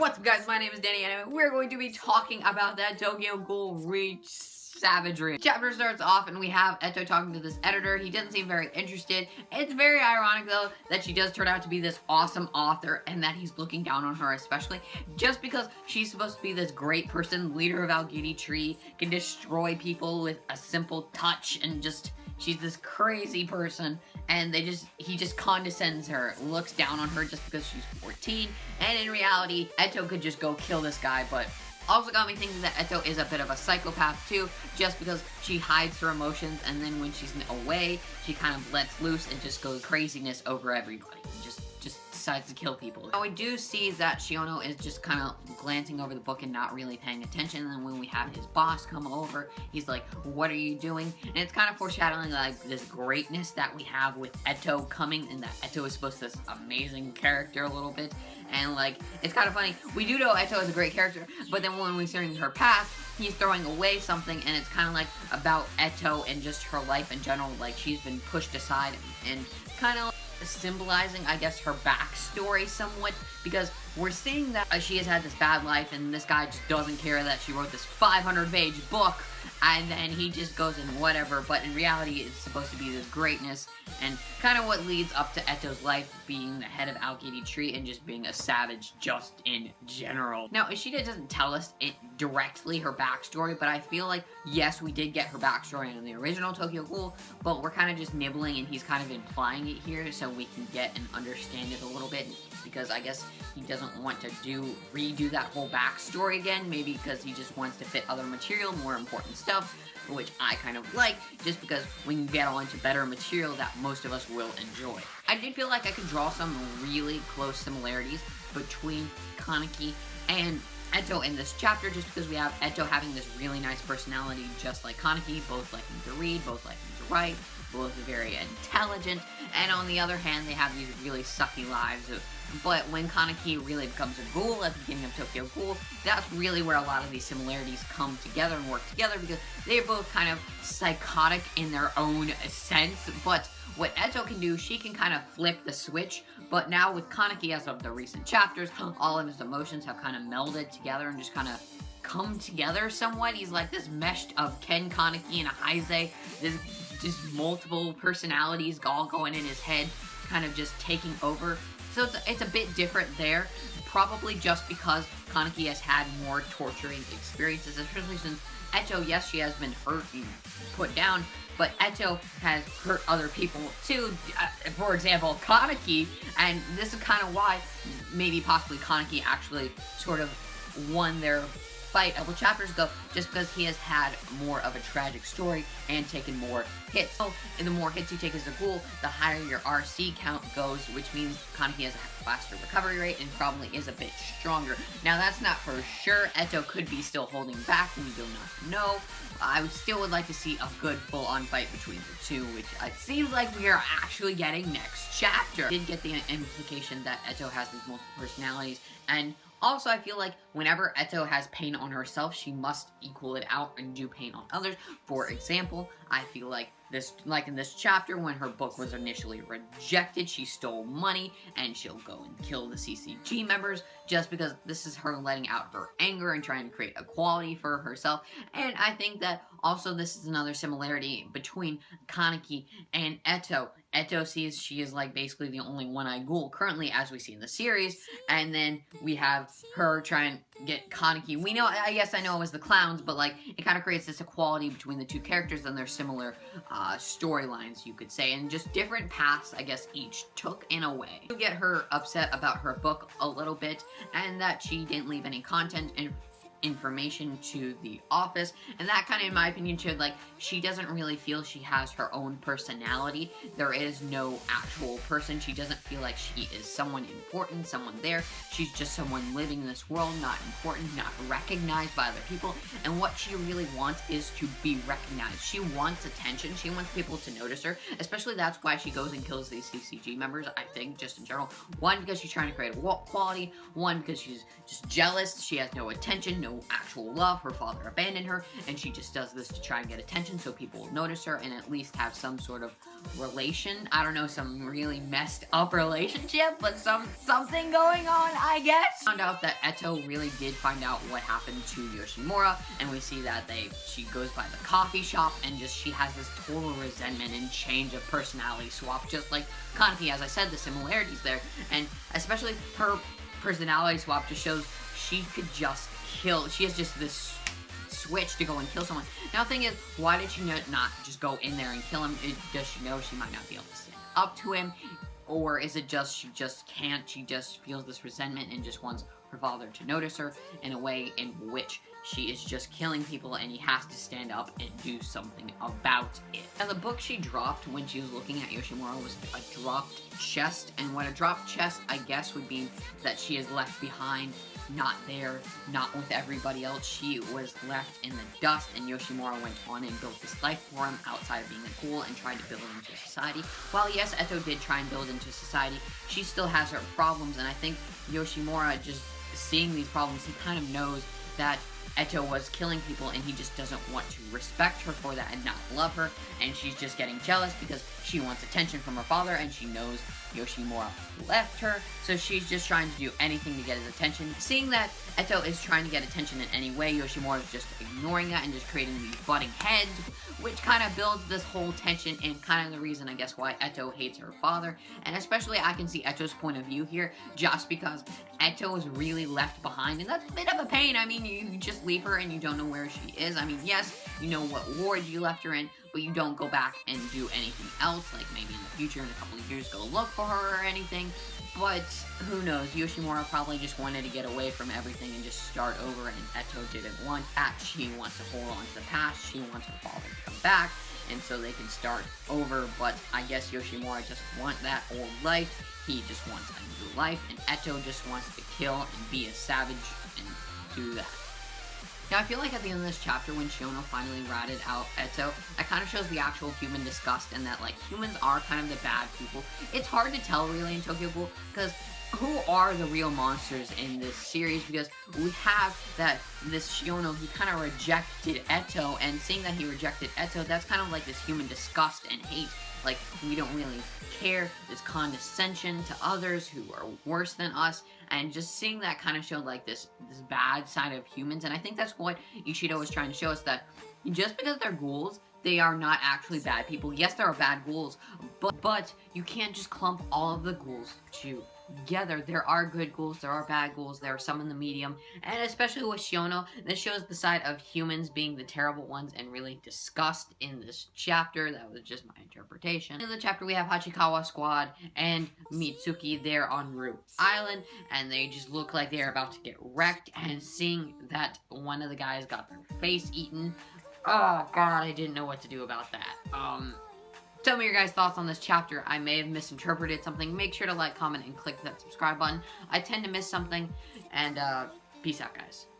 What's up, guys? My name is Danny, and we're going to be talking about that Tokyo Ghoul reach savagery. Chapter starts off, and we have Eto talking to this editor. He doesn't seem very interested. It's very ironic, though, that she does turn out to be this awesome author, and that he's looking down on her, especially just because she's supposed to be this great person, leader of Aokiri Tree, can destroy people with a simple touch, and just... she's this crazy person, and he just condescends her, looks down on her just because she's 14, and in reality, Eto could just go kill this guy, but also got me thinking that Eto is a bit of a psychopath too, just because she hides her emotions, and then when she's away, she kind of lets loose and just goes craziness over everybody, and just decides to kill people. Now we do see that Shiono is just kind of glancing over the book and not really paying attention, and then when we have his boss come over, he's like, what are you doing? And it's kind of foreshadowing like this greatness that we have with Eto coming, and that Eto is supposed to be this amazing character a little bit, and like, it's kind of funny. We do know Eto is a great character, but then when we see her past, he's throwing away something, and it's kind of like about Eto and just her life in general, like she's been pushed aside, and kind of symbolizing, I guess, her backstory somewhat, because we're seeing that she has had this bad life, and this guy just doesn't care that she wrote this 500-page book, and then he just goes in whatever, but in reality, it's supposed to be this greatness, and kind of what leads up to Eto's life being the head of Aokiri Tree and just being a savage just in general. Now, Ishida doesn't tell us it directly, her backstory, but I feel like, yes, we did get her backstory in the original Tokyo Ghoul, but we're kind of just nibbling, and he's kind of implying it here, so we can get and understand it a little bit, because I guess he doesn't want to redo that whole backstory again, maybe because he just wants to fit other material, more important stuff, which I kind of like, just because we can get on to better material that most of us will enjoy. I did feel like I could draw some really close similarities between Kaneki and Eto in this chapter, just because we have Eto having this really nice personality just like Kaneki, both liking to read, both liking to write, both very intelligent, and on the other hand, they have these really sucky lives. But when Kaneki really becomes a ghoul at the beginning of Tokyo Ghoul, that's really where a lot of these similarities come together and work together, because they're both kind of psychotic in their own sense, but what Eto can do, she can kind of flip the switch, but now with Kaneki, as of the recent chapters, all of his emotions have kind of melded together and just kind of come together somewhat. He's like this mesh of Ken, Kaneki, and Ahaize, this just multiple personalities all going in his head, kind of just taking over. So it's a bit different there, probably just because Kaneki has had more torturing experiences, especially since Eto, yes, she has been hurt and put down, but Eto has hurt other people too, for example, Kaneki, and this is kind of why, maybe possibly Kaneki actually sort of won their fight a couple chapters ago, just because he has had more of a tragic story and taken more hits. So, and the more hits you take as a ghoul, the higher your RC count goes, which means Kaneki has a faster recovery rate and probably is a bit stronger. Now, that's not for sure. Eto could be still holding back, we do not know. I would like to see a good full-on fight between the two, which it seems like we are actually getting next chapter. I did get the implication that Eto has these multiple personalities, and also, I feel like whenever Eto has pain on herself, she must equal it out and do pain on others. For example, I feel like in this chapter, when her book was initially rejected, she stole money, and she'll go and kill the CCG members, just because this is her letting out her anger and trying to create equality for herself. And I think that also this is another similarity between Kaneki and Eto. Eto sees she is like basically the only one-eyed ghoul currently, as we see in the series, and then we have her trying to get Kaneki. We know, I guess I know it was the clowns, but like, it kind of creates this equality between the two characters, and their similar storylines, you could say, and just different paths, I guess, each took in a way. You get her upset about her book a little bit, and that she didn't leave any content and information to the office, and that kind of, in my opinion, showed like she doesn't really feel she has her own personality. There is no actual person. She doesn't feel like she is someone important, someone there. She's just someone living in this world, not important, not recognized by other people, and what she really wants is to be recognized. She wants attention. She wants people to notice her, especially that's why she goes and kills these CCG members, I think, just in general. One, because she's trying to create equality. One, because she's just jealous. She has no attention, no no actual love. Her father abandoned her, and she just does this to try and get attention so people will notice her and at least have some sort of relation. I don't know, some really messed up relationship, but something going on, I guess. Found out that Eto really did find out what happened to Yoshimura, and we see that she goes by the coffee shop, and she has this total resentment and change of personality swap, just like Kaneki. As I said, the similarities there, and especially her personality swap just shows she could just kill. She has just this switch to go and kill someone. Now the thing is, why did she not just go in there and kill him? Does she know she might not be able to stand up to him? Or is it just she just can't, she just feels this resentment and just wants her father to notice her in a way in which she is just killing people and he has to stand up and do something about it. Now the book she dropped when she was looking at Yoshimura was a dropped chest, and what a dropped chest I guess would be that she is left behind, not there, not with everybody else. She was left in the dust, and Yoshimura went on and built this life for him outside of being a ghoul and tried to build into society. While yes, Eto did try and build into society, she still has her problems, and I think Yoshimura, just seeing these problems, he kind of knows that Eto was killing people and he just doesn't want to respect her for that and not love her, and she's just getting jealous because she wants attention from her father and she knows Yoshimura left her, so she's just trying to do anything to get his attention. Seeing that Eto is trying to get attention in any way, Yoshimura is just ignoring that and just creating these butting heads, which kind of builds this whole tension and kind of the reason I guess why Eto hates her father. And especially I can see Eto's point of view here, just because Eto is really left behind, and that's a bit of a pain. I mean, you just leave her and you don't know where she is. I mean, yes, you know what ward you left her in, but you don't go back and do anything else, like maybe in the future, in a couple of years, go look for her or anything. But who knows, Yoshimura probably just wanted to get away from everything and just start over, and Eto didn't want that. She wants to hold on to the past, she wants her father to come back, and so they can start over. But I guess Yoshimura just wants that old life, he just wants a new life, and Eto just wants to kill and be a savage and do that. Now, I feel like at the end of this chapter, when Shiono finally ratted out Eto, that kind of shows the actual human disgust, and that, like, humans are kind of the bad people. It's hard to tell, really, in Tokyo Ghoul, because who are the real monsters in this series? Because we have that this Shiono, he kind of rejected Eto, and seeing that he rejected Eto, that's kind of like this human disgust and hate. Like, we don't really care, this condescension to others who are worse than us, and just seeing that kind of showed like this bad side of humans. And I think that's what Ishido was trying to show us, that just because they're ghouls, they are not actually bad people. Yes, there are bad ghouls, but you can't just clump all of the ghouls together. There are good ghouls, there are bad ghouls, there are some in the medium, and especially with Shiono, this shows the side of humans being the terrible ones and really disgust in this chapter. That was just my interpretation. In the chapter, we have Hachikawa Squad and Mitsuki there on Root Island, and they just look like they're about to get wrecked, and seeing that one of the guys got their face eaten, oh god, I didn't know what to do about that. Tell me your guys' thoughts on this chapter. I may have misinterpreted something. Make sure to like, comment, and click that subscribe button. I tend to miss something, and peace out, guys.